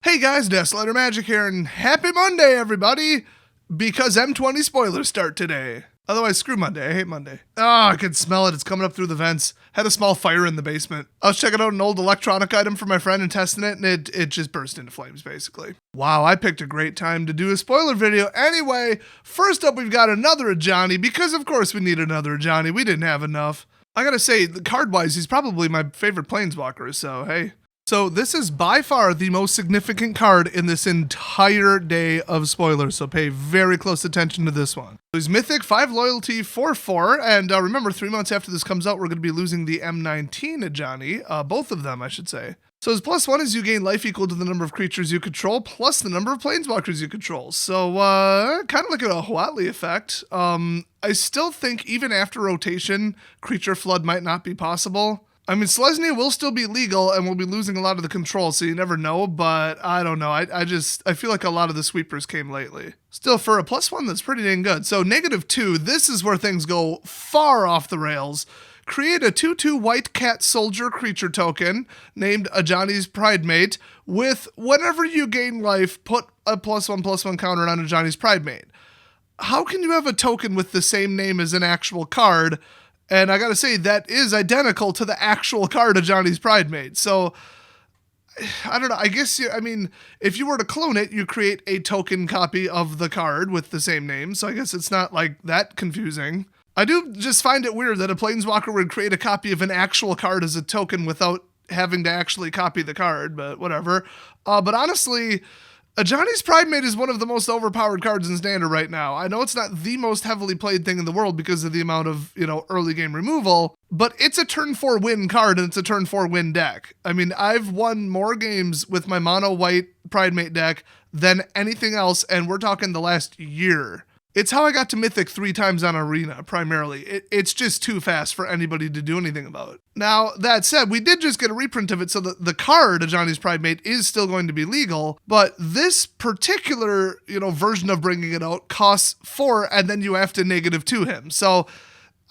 Hey guys, Desolator Magic here, and happy Monday, everybody! Because M20 spoilers start today. Otherwise, screw Monday. I hate Monday. Oh, I can smell it. It's coming up through the vents. Had a small fire in the basement. I was checking out an old electronic item for my friend and testing it, and it just burst into flames, basically. Wow, I picked a great time to do a spoiler video. Anyway, first up, we've got another Ajani, because of course we need another Ajani. We didn't have enough. I gotta say, card-wise, he's probably my favorite planeswalker, so hey. So this is by far the most significant card in this entire day of spoilers, so pay very close attention to this one. He's Mythic, 5 loyalty, 4/4, and remember 3 months after this comes out, we're going to be losing the M19 Ajani, both of them I should say. So his +1 is you gain life equal to the number of creatures you control, plus the number of planeswalkers you control. So kind of like a Huatli effect. I still think even after rotation, creature flood might not be possible. I mean, Selesnya will still be legal and we'll be losing a lot of the control, so you never know, but I don't know. I feel like a lot of the sweepers came lately. Still, for a +1, that's pretty dang good. So -2, this is where things go far off the rails. Create a 2/2 white cat soldier creature token named Ajani's Pridemate with whenever you gain life, put a +1/+1 counter on Ajani's Pridemate. How can you have a token with the same name as an actual card? And I gotta say, that is identical to the actual card Ajani's Pridemate. So, I don't know, I guess, if you were to clone it, you create a token copy of the card with the same name. So I guess it's not like that confusing. I do just find it weird that a Planeswalker would create a copy of an actual card as a token without having to actually copy the card, but whatever. But honestly, Ajani's Pridemate is one of the most overpowered cards in Standard right now. I know it's not the most heavily played thing in the world because of the amount of, early game removal, but it's a turn 4 win card and it's a turn 4 win deck. I mean, I've won more games with my mono white Pridemate deck than anything else, and we're talking the last year. It's how I got to Mythic 3 times on Arena, primarily. It's just too fast for anybody to do anything about. Now, that said, we did just get a reprint of it, so the card, Ajani's Pridemate, is still going to be legal, but this particular, version of bringing it out costs 4, and then you have to -2 him. So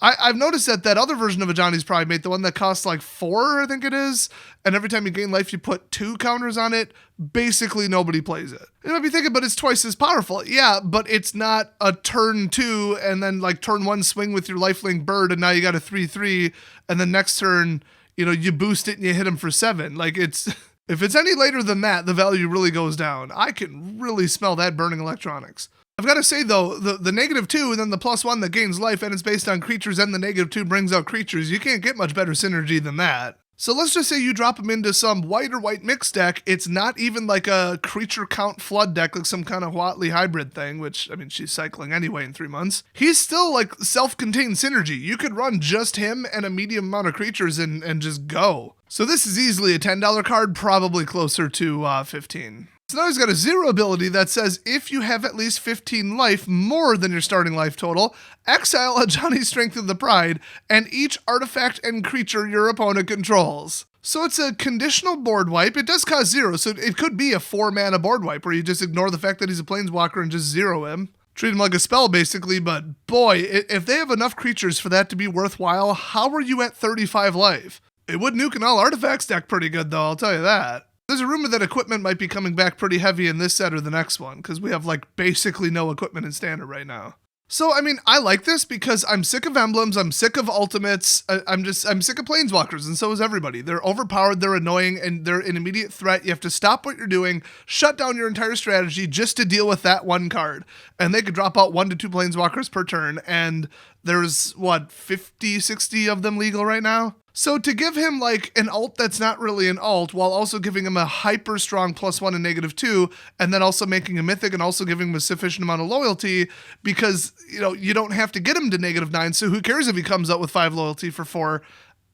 I've noticed that other version of Ajani's Pridemate, the one that costs like 4, I think it is, and every time you gain life, you put 2 counters on it, basically nobody plays it. You might be thinking, but it's twice as powerful. Yeah, but it's not a turn 2 and then like turn 1 swing with your lifelink bird and now you got a 3/3 and then next turn, you boost it and you hit him for 7. Like if it's any later than that, the value really goes down. I can really smell that burning electronics. I've got to say though, the -2 and then the +1 that gains life and it's based on creatures and the -2 brings out creatures, you can't get much better synergy than that. So let's just say you drop him into some white or white mix deck. It's not even like a creature count flood deck, like some kind of Huatli hybrid thing, which, she's cycling anyway in 3 months. He's still like self-contained synergy. You could run just him and a medium amount of creatures and just go. So this is easily a $10 card, probably closer to 15. So now he's got a 0 ability that says if you have at least 15 life more than your starting life total, exile Ajani's Strength of the Pride and each artifact and creature your opponent controls. So it's a conditional board wipe. It does cost 0, so it could be a 4-mana board wipe where you just ignore the fact that he's a planeswalker and just 0 him. Treat him like a spell basically, but boy, if they have enough creatures for that to be worthwhile, how are you at 35 life? It would nuke an all artifacts deck pretty good though, I'll tell you that. There's a rumor that equipment might be coming back pretty heavy in this set or the next one, because we have basically no equipment in Standard right now. So, I like this because I'm sick of emblems, I'm sick of ultimates, I'm sick of planeswalkers, and so is everybody. They're overpowered, they're annoying, and they're an immediate threat. You have to stop what you're doing, shut down your entire strategy just to deal with that one card. And they could drop out 1 to 2 planeswalkers per turn, and there's, 50, 60 of them legal right now? So to give him an ult that's not really an ult, while also giving him a hyper strong +1 and -2, and then also making him mythic and also giving him a sufficient amount of loyalty, because you don't have to get him to -9, so who cares if he comes out with 5 loyalty for 4?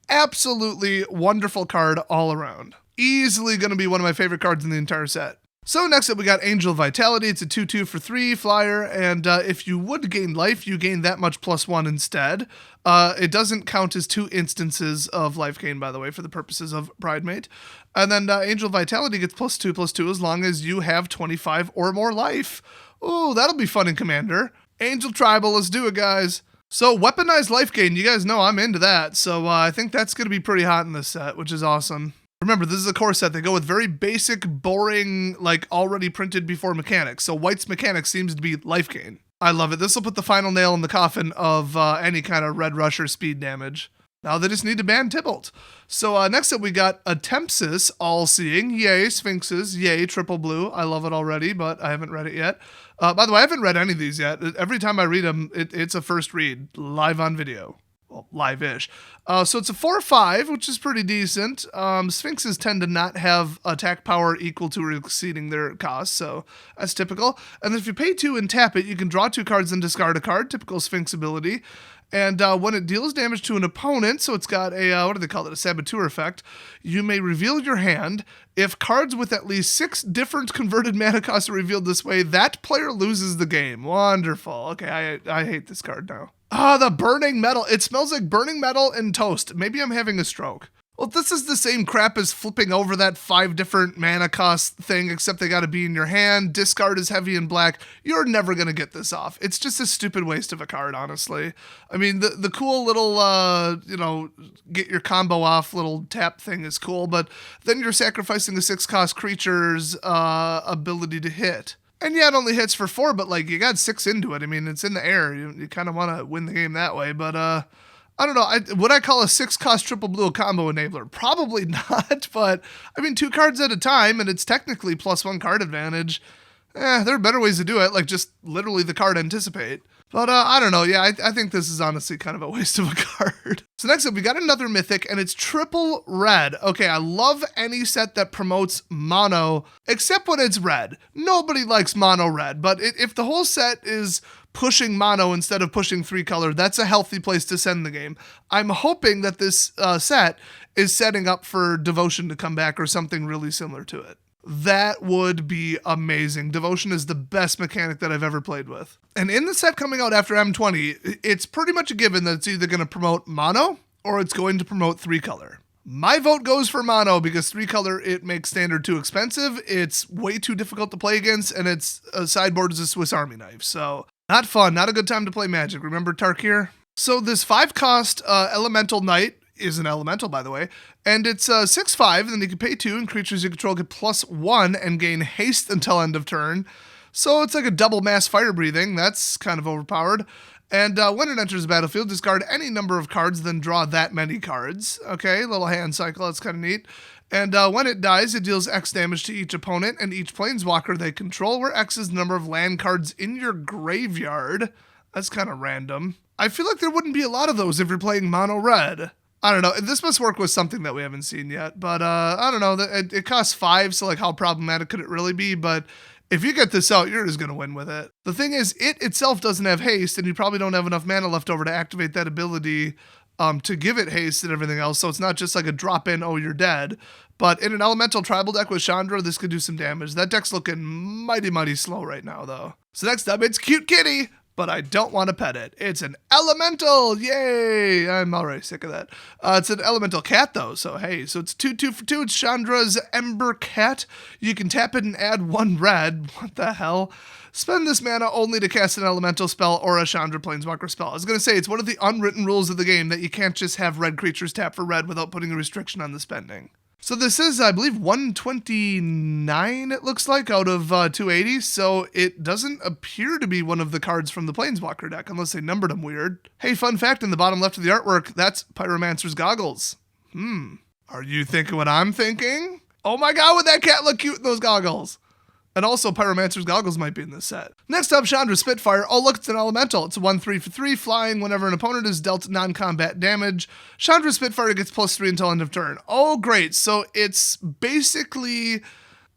Absolutely wonderful card all around. Easily going to be one of my favorite cards in the entire set. So next up we got Angel Vitality. It's a 2/2 for 3 flyer, and if you would gain life, you gain that much +1 instead. It doesn't count as 2 instances of life gain, by the way, for the purposes of Pridemate. And then Angel Vitality gets +2/+2 as long as you have 25 or more life. Ooh, that'll be fun in Commander. Angel Tribal, let's do it, guys. So weaponized life gain, you guys know I'm into that, so I think that's going to be pretty hot in this set, which is awesome. Remember, this is a Corset. They go with very basic, boring, like already printed before mechanics. So White's mechanic seems to be life gain. I love it. This will put the final nail in the coffin of any kind of red rusher speed damage. Now they just need to ban Tybalt. So next up we got Attempsis, All-Seeing. Yay, Sphinxes. Yay, Triple Blue. I love it already, but I haven't read it yet. By the way, I haven't read any of these yet. Every time I read them, it's a first read, live on video. Well, live-ish. So it's a 4/5, which is pretty decent. Sphinxes tend to not have attack power equal to or exceeding their cost, so that's typical. And if you pay 2 and tap it, you can draw 2 cards and discard a card, typical Sphinx ability. And when it deals damage to an opponent, so it's got a, what do they call it, a saboteur effect, you may reveal your hand. If cards with at least 6 different converted mana costs are revealed this way, that player loses the game. Wonderful. Okay, I hate this card now. The burning metal. It smells like burning metal and toast. Maybe I'm having a stroke. Well, this is the same crap as flipping over that 5 different mana cost thing, except they gotta be in your hand. Discard is heavy and black. You're never gonna get this off. It's just a stupid waste of a card, honestly. I mean, the cool little, get your combo off little tap thing is cool, but then you're sacrificing the 6-cost creature's ability to hit. And yeah, it only hits for 4, but like you got 6 into it. I mean, it's in the air. You kind of want to win the game that way. But I don't know. Would I call a 6-cost Triple Blue a combo enabler? Probably not. But I mean, 2 cards at a time, and it's technically +1 card advantage. There are better ways to do it, like just literally the card Anticipate. But I don't know. Yeah, I think this is honestly kind of a waste of a card. So next up, we got another mythic, and it's triple red. Okay, I love any set that promotes mono, except when it's red. Nobody likes mono red, but if the whole set is pushing mono instead of pushing 3-color, that's a healthy place to send the game. I'm hoping that this set is setting up for Devotion to come back or something really similar to it. That would be amazing. Devotion is the best mechanic that I've ever played with. And in the set coming out after M20, it's pretty much a given that it's either going to promote mono or it's going to promote 3-color. My vote goes for mono because 3-color, it makes standard too expensive, it's way too difficult to play against, and its sideboard is a Swiss Army knife. So not fun, not a good time to play Magic. Remember Tarkir? So this 5-cost Elemental Knight is an elemental, by the way, and it's 6/5, and then you can pay 2, and creatures you control get +1 and gain haste until end of turn. So it's like a double mass fire breathing. That's kind of overpowered. And when it enters the battlefield, discard any number of cards, then draw that many cards. Okay, little hand cycle, that's kind of neat. And when it dies, it deals X damage to each opponent and each planeswalker they control, where X is the number of land cards in your graveyard. That's kind of random. I feel like there wouldn't be a lot of those if you're playing mono red. I don't know. This must work with something that we haven't seen yet, but I don't know. It costs 5, so like how problematic could it really be? But if you get this out, you're just going to win with it. The thing is, it itself doesn't have haste, and you probably don't have enough mana left over to activate that ability to give it haste and everything else, so it's not just like a drop-in, oh, you're dead. But in an elemental tribal deck with Chandra, this could do some damage. That deck's looking mighty, mighty slow right now, though. So next up, it's Cute Kitty, but I don't want to pet it. It's an elemental, yay! I'm already sick of that. It's an elemental cat, though, so hey. So it's 2/2 for 2. It's Chandra's Ember Cat. You can tap it and add 1 red. What the hell? Spend this mana only to cast an elemental spell or a Chandra Planeswalker spell. I was going to say, it's one of the unwritten rules of the game that you can't just have red creatures tap for red without putting a restriction on the spending. So this is, I believe, 129, it looks like, out of 280, so it doesn't appear to be one of the cards from the Planeswalker deck, unless they numbered them weird. Hey, fun fact, in the bottom left of the artwork, that's Pyromancer's goggles. Are you thinking what I'm thinking? Oh my god, would that cat look cute in those goggles? And also, Pyromancer's goggles might be in this set. Next up, Chandra Spitfire. Oh, look, it's an elemental. It's a 1/3 for 3, flying whenever an opponent is dealt non-combat damage. Chandra Spitfire gets +3 until end of turn. Oh, great. So it's basically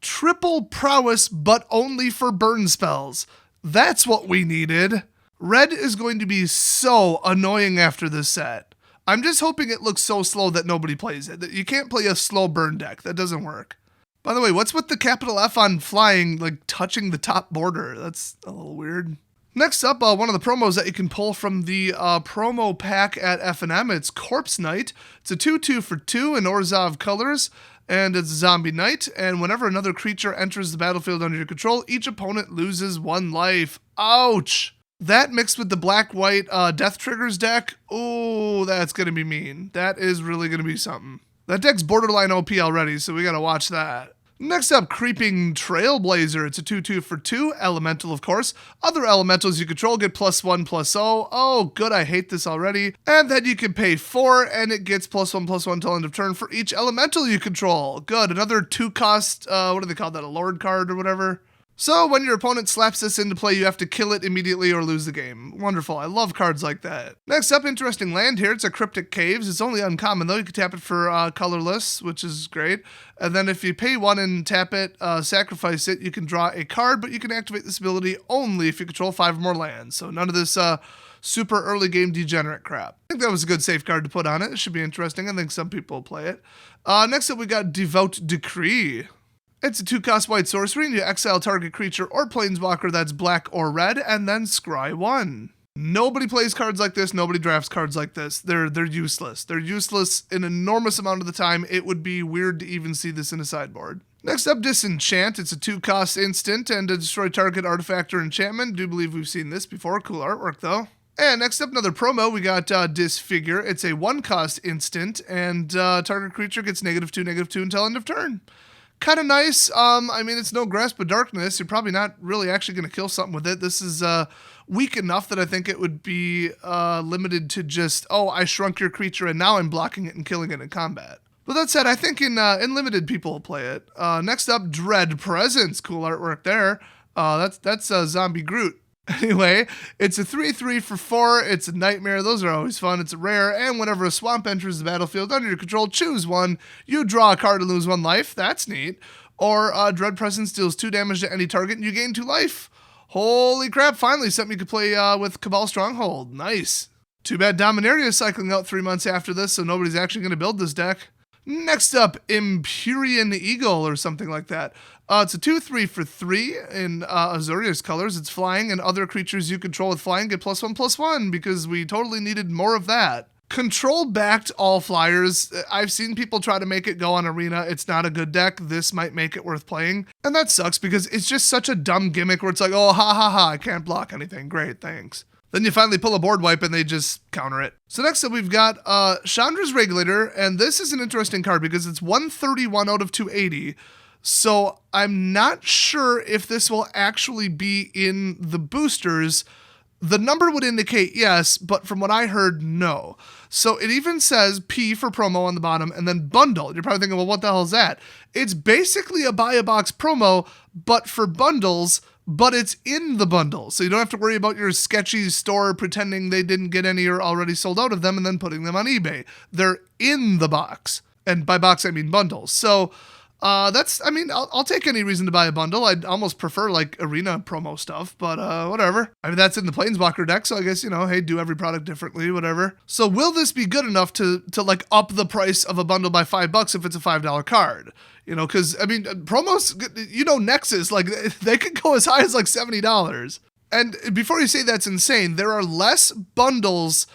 triple prowess, but only for burn spells. That's what we needed. Red is going to be so annoying after this set. I'm just hoping it looks so slow that nobody plays it. You can't play a slow burn deck. That doesn't work. By the way, what's with the capital F on flying, like touching the top border? That's a little weird. Next up, one of the promos that you can pull from the promo pack at F&M, it's Corpse Knight. It's a 2/2 for 2 in Orzhov colors, and it's a zombie knight. And whenever another creature enters the battlefield under your control, each opponent loses 1 life. Ouch! That mixed with the black-white Death Triggers deck, oh, that's going to be mean. That is really going to be something. That deck's borderline OP already, so we gotta watch that. Next up, Creeping Trailblazer. It's a 2/2 for 2, elemental of course. Other elementals you control get +1/+0. Oh, good, I hate this already. And then you can pay 4, and it gets +1/+1 till end of turn for each elemental you control. Good, another 2-cost, what do they call that, a Lord card or whatever? So when your opponent slaps this into play, you have to kill it immediately or lose the game. Wonderful, I love cards like that. Next up, interesting land here. It's a Cryptic Caves. It's only uncommon though. You can tap it for colorless, which is great. And then if you pay 1 and tap it, sacrifice it, you can draw a card, but you can activate this ability only if you control 5 or more lands. So none of this super early game degenerate crap. I think that was a good safeguard to put on it. It should be interesting. I think some people will play it. Next up, we got Devout Decree. It's a 2-cost white sorcery, and you exile target creature or planeswalker that's black or red, and then scry 1. Nobody plays cards like this. Nobody drafts cards like this. They're useless. They're useless an enormous amount of the time. It would be weird to even see this in a sideboard. Next up, Disenchant. It's a 2-cost instant and to destroy target artifact or enchantment. Do believe we've seen this before. Cool artwork, though. And next up, another promo. We got Disfigure. It's a 1-cost instant, and target creature gets -2/-2 until end of turn. Kind of nice. I mean, it's no Grasp of Darkness. You're probably not really actually going to kill something with it. This is weak enough that I think it would be limited to just, oh, I shrunk your creature and now I'm blocking it and killing it in combat. But that said, I think in limited people will play it. Next up, Dread Presence. Cool artwork there. That's Zombie Groot. Anyway, it's a 3/3 for 4. It's a nightmare. Those are always fun. It's a rare. And whenever a swamp enters the battlefield under your control, choose one. You draw a card and lose 1 life. That's neat. Or Dread Presence deals 2 damage to any target and you gain 2 life. Holy crap. Finally, something you could play with Cabal Stronghold. Nice. Too bad Dominaria is cycling out 3 months after this, so nobody's actually going to build this deck. Next up, Empyrean Eagle or something like that. It's a 2/3 for 3 in Azorius colors. It's flying, and other creatures you control with flying get +1/+1 because we totally needed more of that. Control backed all flyers. I've seen people try to make it go on Arena. It's not a good deck. This might make it worth playing. And that sucks because it's just such a dumb gimmick where it's like, oh, ha ha ha, I can't block anything. Great, thanks. Then you finally pull a board wipe and they just counter it. So next up we've got Chandra's Regulator, and this is an interesting card because it's 131 out of 280. So I'm not sure if this will actually be in the boosters. The number would indicate yes, but from what I heard, no. So it even says P for promo on the bottom and then bundle. You're probably thinking, well, what the hell is that? It's basically a buy a box promo, but for bundles, but it's in the bundle. So you don't have to worry about your sketchy store pretending they didn't get any or already sold out of them and then putting them on eBay. They're in the box. And by box, I mean bundles. So I'll take any reason to buy a bundle. I'd almost prefer like Arena promo stuff, but whatever. I mean, that's in the Planeswalker deck, so I guess, hey, do every product differently, whatever. So will this be good enough to like up the price of a bundle by $5 if it's a $5 card? Because, I mean, promos, Nexus, like, they could go as high as like $70. And before you say that's insane, there are less bundles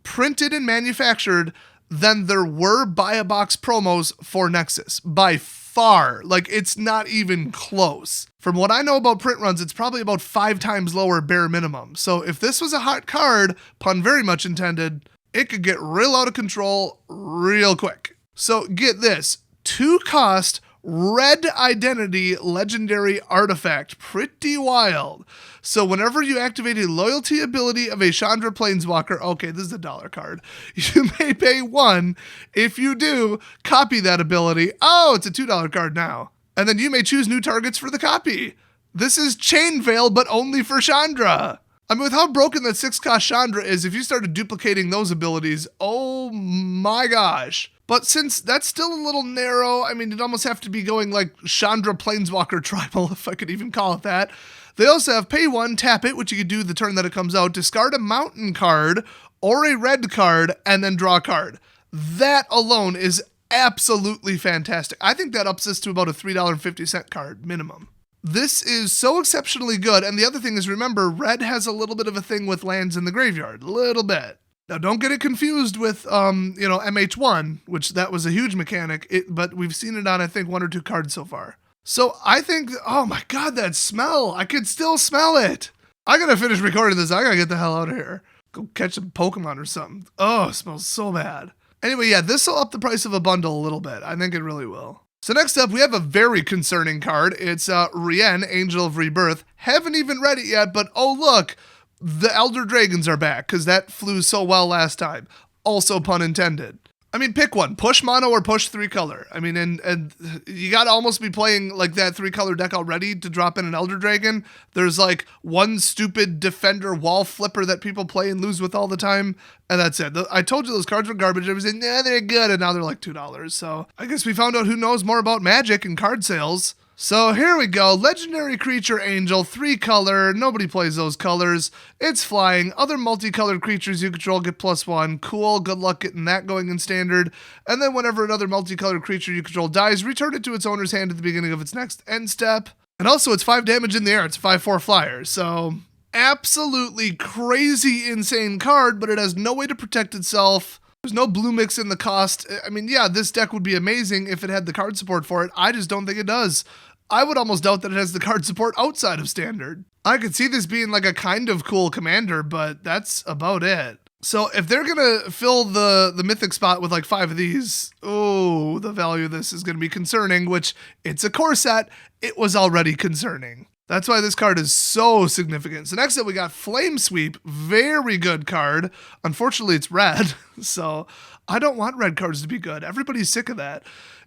printed and manufactured than there were buy-a-box promos for Nexus, by far. Like, it's not even close. From what I know about print runs, it's probably about 5 times lower bare minimum. So if this was a hot card, pun very much intended, it could get real out of control real quick. So get this, 2-cost red identity legendary artifact. Pretty wild. So whenever you activate a loyalty ability of a Chandra Planeswalker, okay, this is a $1 card, you may pay 1. If you do, copy that ability. Oh, it's a $2 card now. And then you may choose new targets for the copy. This is Chain Veil, but only for Chandra. I mean, with how broken that 6-cost Chandra is, if you started duplicating those abilities, oh my gosh. But since that's still a little narrow, I mean, you'd almost have to be going like Chandra Planeswalker Tribal, if I could even call it that. They also have pay 1, tap it, which you could do the turn that it comes out, discard a mountain card or a red card, and then draw a card. That alone is absolutely fantastic. I think that ups this to about a $3.50 card minimum. This is so exceptionally good. And the other thing is, remember, red has a little bit of a thing with lands in the graveyard. A little bit. Now, don't get it confused with, MH1, which that was a huge mechanic, but we've seen it on, I think, 1 or 2 cards so far. So I think, oh my God, that smell. I could still smell it. I gotta finish recording this. I gotta get the hell out of here. Go catch some Pokemon or something. Oh, it smells so bad. Anyway, yeah, this will up the price of a bundle a little bit. I think it really will. So next up, we have a very concerning card. It's Rienne, Angel of Rebirth. Haven't even read it yet, but oh look, the Elder Dragons are back, because that flew so well last time. Also pun intended. I mean, pick one. Push mono or push 3-color. I mean, and you got to almost be playing like that 3-color deck already to drop in an Elder Dragon. There's like one stupid defender wall flipper that people play and lose with all the time, and that's it. I told you those cards were garbage. I was saying, yeah, they're good, and now they're like $2. So I guess we found out who knows more about Magic and card sales. So here we go. Legendary Creature Angel, 3-color. Nobody plays those colors. It's flying. Other multicolored creatures you control get +1. Cool. Good luck getting that going in standard. And then whenever another multicolored creature you control dies, return it to its owner's hand at the beginning of its next end step. And also, it's 5 damage in the air. It's a 5/4 flyer. So absolutely crazy, insane card, but it has no way to protect itself. There's no blue mix in the cost. I mean, yeah, this deck would be amazing if it had the card support for it. I just don't think it does. I would almost doubt that it has the card support outside of standard. I could see this being like a kind of cool commander, but that's about it. So if they're going to fill the mythic spot with like 5 of these, oh, the value of this is going to be concerning, which it's a Corset. It was already concerning. That's why this card is so significant. So next up, we got Flame Sweep. Very good card. Unfortunately, it's red, so I don't want red cards to be good. Everybody's sick of that.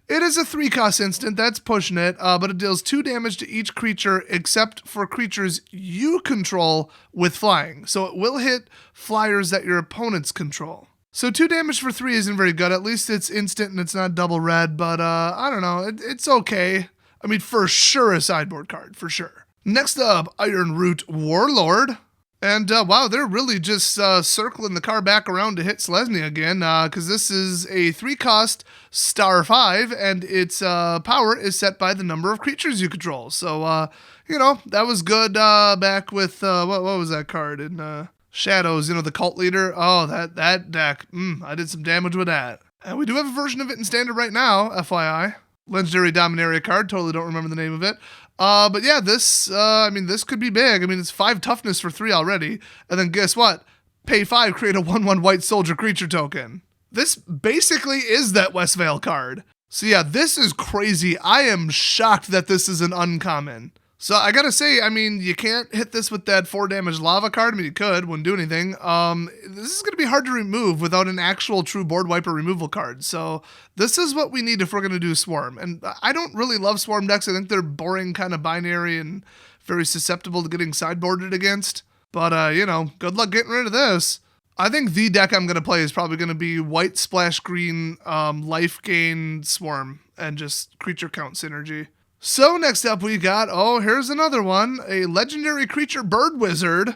It is a 3-cost instant, that's pushing it, but it deals 2 damage to each creature except for creatures you control with flying. So it will hit flyers that your opponents control. So 2 damage for 3 isn't very good. At least it's instant and it's not double red, but I don't know, it's okay. I mean, for sure a sideboard card, for sure. Next up, Ironroot Warlord. And wow, they're really just circling the car back around to hit Selesnya again, because this is a 3-cost star 5, and its power is set by the number of creatures you control. So, you know, that was good back with, what was that card in Shadows, you know, the Cult Leader. Oh, that deck, I did some damage with that. And we do have a version of it in Standard right now, FYI. Legendary Dominaria card, totally don't remember the name of it. But yeah, this, I mean, this could be big. I mean, it's 5 toughness for 3 already. And then guess what? Pay 5, create a 1/1 white soldier creature token. This basically is that Westvale card. So yeah, this is crazy. I am shocked that this is an uncommon. So I gotta say, I mean, you can't hit this with that 4 damage lava card. I mean, you could, wouldn't do anything. This is gonna be hard to remove without an actual true board wiper removal card. So this is what we need if we're gonna do Swarm. And I don't really love Swarm decks. I think they're boring, kind of binary, and very susceptible to getting sideboarded against. But, you know, good luck getting rid of this. I think the deck I'm gonna play is probably gonna be white splash green, life gain Swarm, and just creature count synergy. So next up we got, oh, here's another one, a legendary creature bird wizard.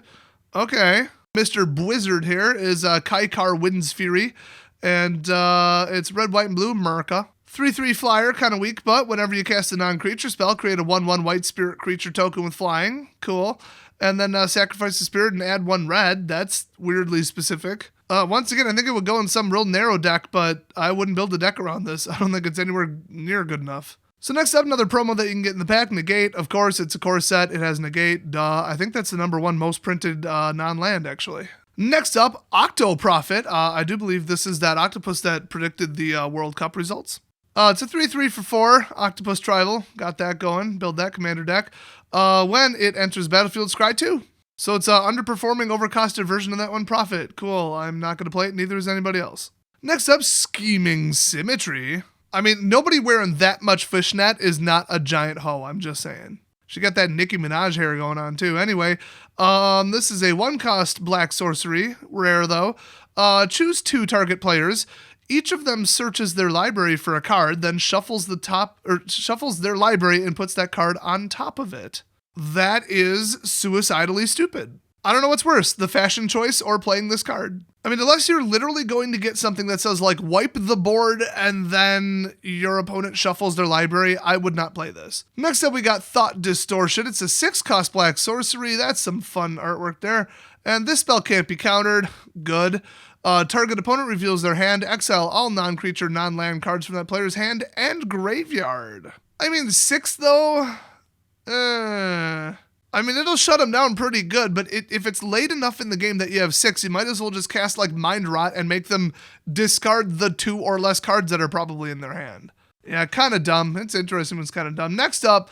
Okay, Mr. Blizzard here is Kaikar Wind's Fury, and it's red, white, and blue, Merca. 3/3 flyer, kind of weak, but whenever you cast a non-creature spell, create a 1/1 white spirit creature token with flying. Cool. And then sacrifice the spirit and add 1 red. That's weirdly specific. Once again, I think it would go in some real narrow deck, but I wouldn't build a deck around this. I don't think it's anywhere near good enough. So next up, another promo that you can get in the pack, Negate. Of course, it's a Corset. It has Negate. Duh. I think that's the #1 most printed non-land, actually. Next up, Octo Prophet. I do believe this is that octopus that predicted the World Cup results. It's a 3/3 for 4, Octopus Tribal. Got that going. Build that commander deck. When it enters battlefield, scry 2. So it's an underperforming, overcosted version of that one Prophet. Cool. I'm not going to play it. Neither is anybody else. Next up, Scheming Symmetry. I mean, nobody wearing that much fishnet is not a giant hoe, I'm just saying. She got that Nicki Minaj hair going on too. Anyway, this is a 1-cost black sorcery, rare though. Choose 2 target players. Each of them searches their library for a card, then shuffles their library and puts that card on top of it. That is suicidally stupid. I don't know what's worse, the fashion choice or playing this card. I mean, unless you're literally going to get something that says, like, wipe the board and then your opponent shuffles their library, I would not play this. Next up, we got Thought Distortion. It's a 6-cost black sorcery. That's some fun artwork there. And this spell can't be countered. Good. Target opponent reveals their hand. Exile all non-creature, non-land cards from that player's hand and graveyard. I mean, 6, though? I mean, it'll shut them down pretty good, but if it's late enough in the game that you have 6, you might as well just cast like Mind Rot and make them discard the 2 or less cards that are probably in their hand. Yeah, kind of dumb. It's interesting, but it's kind of dumb. Next up,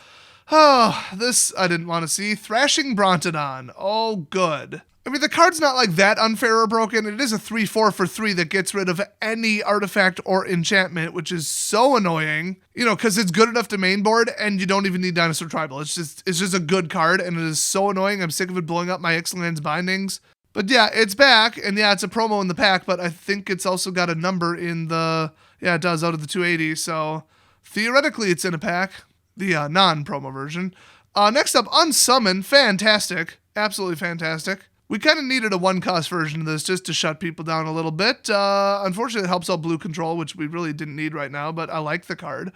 this I didn't want to see. Thrashing Bronson. Oh, good. I mean, the card's not like that unfair or broken. It is a 3/4 for 3 that gets rid of any artifact or enchantment, which is so annoying, you know, because it's good enough to main board and you don't even need Dinosaur Tribal. It's just a good card, and it is so annoying. I'm sick of it blowing up my Ixalan's bindings. But yeah, it's back, and yeah, it's a promo in the pack, but I think it's also got a number in the, yeah, it does, out of the 280, so theoretically it's in a pack, the non-promo version. Next up, Unsummon. Fantastic. Absolutely fantastic. We kind of needed a 1-cost version of this just to shut people down a little bit. Unfortunately, it helps out blue control, which we really didn't need right now, but I like the card.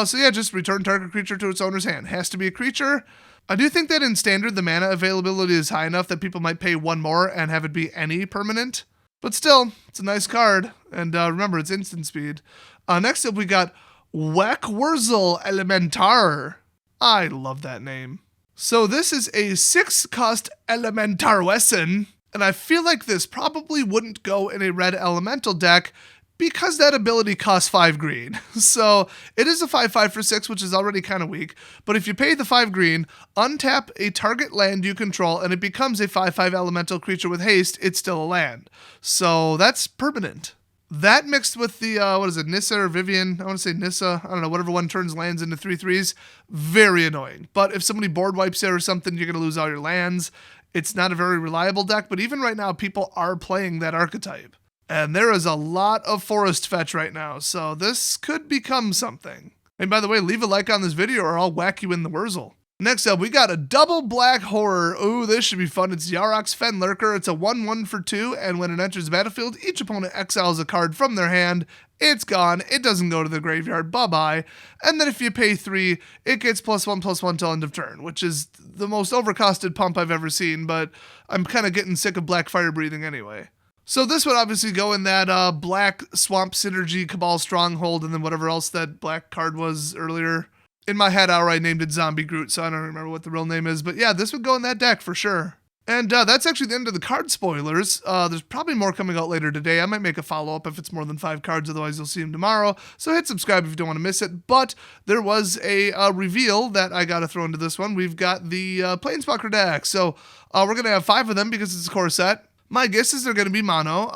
So yeah, just return target creature to its owner's hand. Has to be a creature. I do think that in Standard, the mana availability is high enough that people might pay 1 more and have it be any permanent. But still, it's a nice card. And remember, it's instant speed. Next up, we got Wurzel Elementar. I love that name. So this is a 6-cost Elementar Wesson, and I feel like this probably wouldn't go in a red elemental deck because that ability costs 5 green. So it is a 5/5 for 6, which is already kind of weak, but if you pay the 5 green, untap a target land you control, and it becomes a 5/5 elemental creature with haste, it's still a land. So that's permanent. That mixed with the, what is it, Nissa or Vivian? I want to say Nissa. I don't know, whatever one turns lands into 3/3s. Very annoying. But if somebody board wipes it or something, you're going to lose all your lands. It's not a very reliable deck, but even right now, people are playing that archetype. And there is a lot of forest fetch right now, so this could become something. And by the way, leave a like on this video or I'll whack you in the Wurzel. Next up, we got a double black horror. Ooh, this should be fun. It's Yarok's Fenlurker. It's a 1/1 for 2, and when it enters the battlefield, each opponent exiles a card from their hand. It's gone. It doesn't go to the graveyard. Bye-bye. And then if you pay 3, it gets +1/+1 till end of turn, which is the most overcosted pump I've ever seen, but I'm kind of getting sick of black fire breathing anyway. So this would obviously go in that black swamp synergy, Cabal Stronghold, and then whatever else that black card was earlier. In my head, I already named it Zombie Groot, so I don't remember what the real name is. But yeah, this would go in that deck for sure. And that's actually the end of the card spoilers. There's probably more coming out later today. I might make a follow-up if it's more than 5 cards, otherwise you'll see them tomorrow. So hit subscribe if you don't want to miss it. But there was a reveal that I got to throw into this one. We've got the Planeswalker deck. So we're going to have 5 of them because it's a Corset. My guess is they're going to be mono,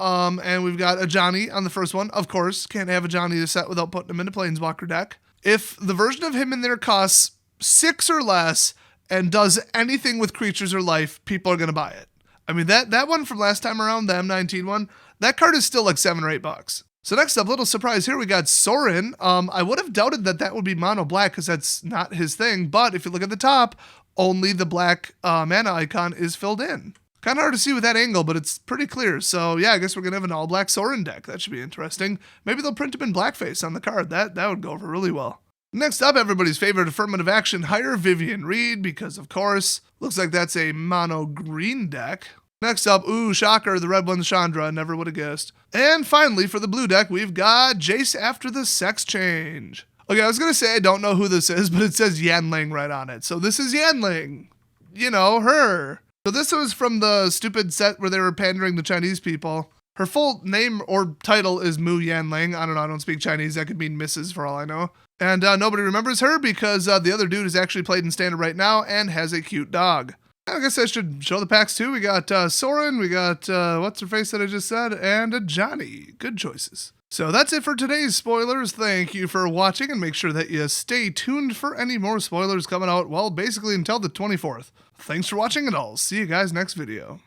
and we've got a Johnny on the first one. Of course, can't have a Johnny to set without putting him in a Planeswalker deck. If the version of him in there costs 6 or less and does anything with creatures or life, people are going to buy it. I mean, that one from last time around, the M19 one, that card is still like $7 or $8. So next up, little surprise here, we got Sorin. I would have doubted that would be mono black because that's not his thing, but if you look at the top, only the black mana icon is filled in. Kind of hard to see with that angle, but it's pretty clear. So yeah, I guess we're going to have an all-black Sorin deck. That should be interesting. Maybe they'll print him in blackface on the card. That would go over really well. Next up, everybody's favorite affirmative action, hire Vivian Reed, because of course. Looks like that's a mono green deck. Next up, ooh, shocker, the red one's Chandra. Never would have guessed. And finally, for the blue deck, we've got Jace after the sex change. Okay, I was going to say I don't know who this is, but it says Yanling right on it. So this is Yanling. You know, her. So this was from the stupid set where they were pandering to Chinese people. Her full name or title is Mu Yanling. I don't know, I don't speak Chinese. That could mean Mrs. for all I know. And nobody remembers her because the other dude is actually played in Standard right now and has a cute dog. I guess I should show the packs too. We got Sorin, we got what's her face that I just said, and a Johnny. Good choices. So that's it for today's spoilers. Thank you for watching, and make sure that you stay tuned for any more spoilers coming out, well, basically until the 24th. Thanks for watching, and I'll see you guys next video.